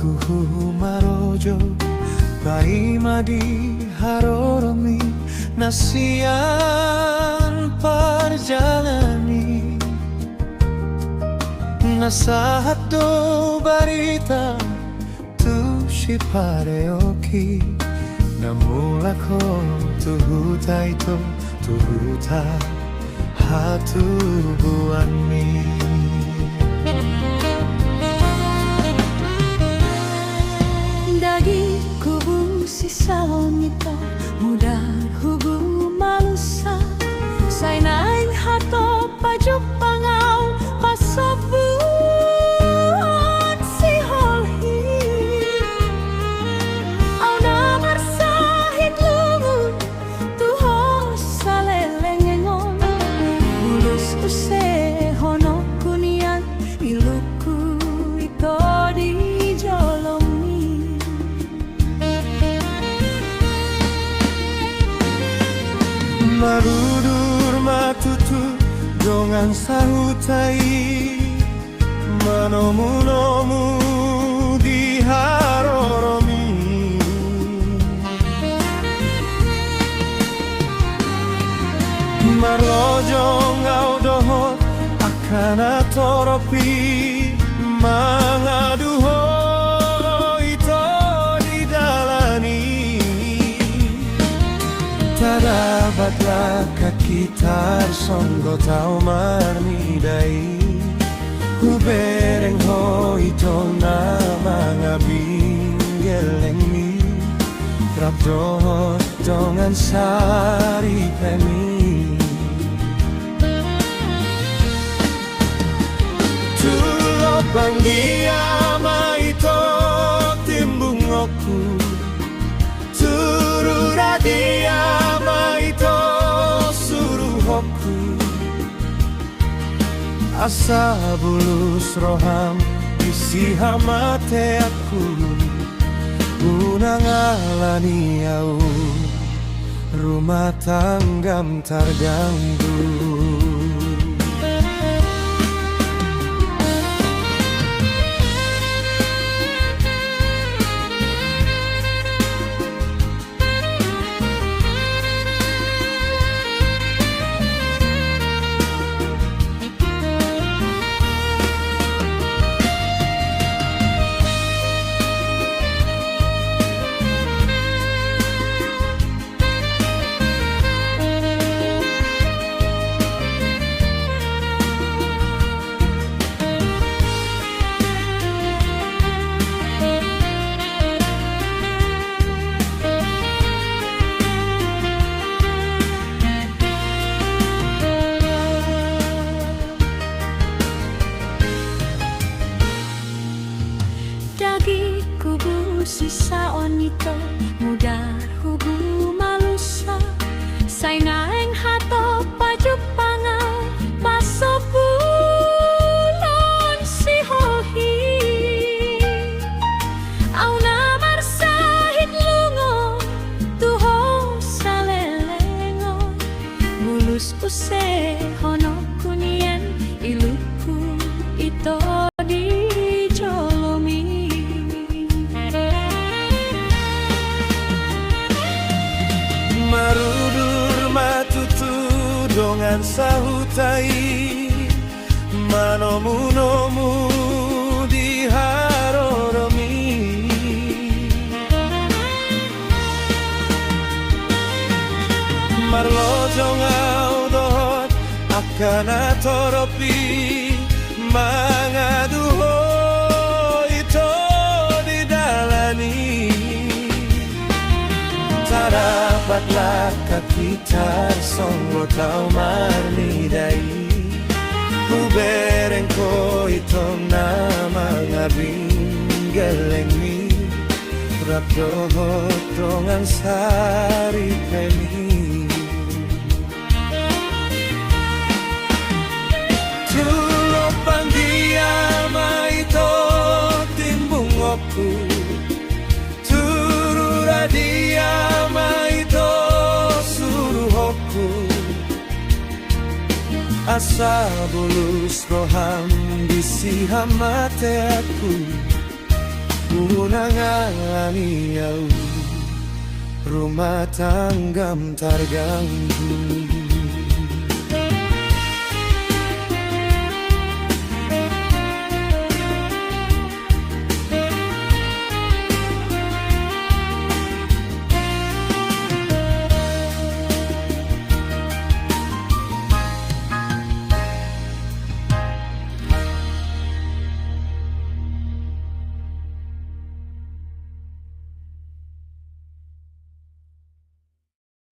Kuhu marojo Paima di haroromi Nasian parjalani Nasahat do barita Tu shipareoki Namulako tuhuta ito Tuhuta hatubuan mi Dagi kubu sisaon ito Mudah hubu malusa Sainaing hato pajuk pangaw Pasobuan si holhi Au namar sahit lungun Tuho salelengengon Ulus use hono kunian Iluku ito di jolomi Marudur matutu dongan sahutai Manomu-nomu di haroromi Marlojo ngau dohot akan atoropi Mangaduho ito didalani Tadabatlah kakitar songgo tau marnidai Hubereng ho ito na mga binggeleng mi Rapdohot dongan sari pemi Tulopang diama ito timbung oku Turura diama ito suruh oku Asa bulus roham isi hamate aku Unang alani au rumah tanggam terganggu Dagi kubu sisaon ito Mudah hubu malusa Sainaing hato pajuk pangaw Pasobulon si hohi Au namar sahit lungo Tuho salelengon Bulus use hono kunien Iluku ito di jolomi Marudur matutu dongan sahutai Manomu-nomu di haroromi Marlojo ngau dohot akan atoropi Mangaduho ito didalani Tadapatlah kakitar songgo tau marnidai Hubereng ko ito na mga binggeleng mi Rapdohot dongan sari pemi Tulopang diama ito timbung oku Turura diama ito suruh oku Asa bulus roham bisi hamate aku nangalani au rumah tanggam terganggu.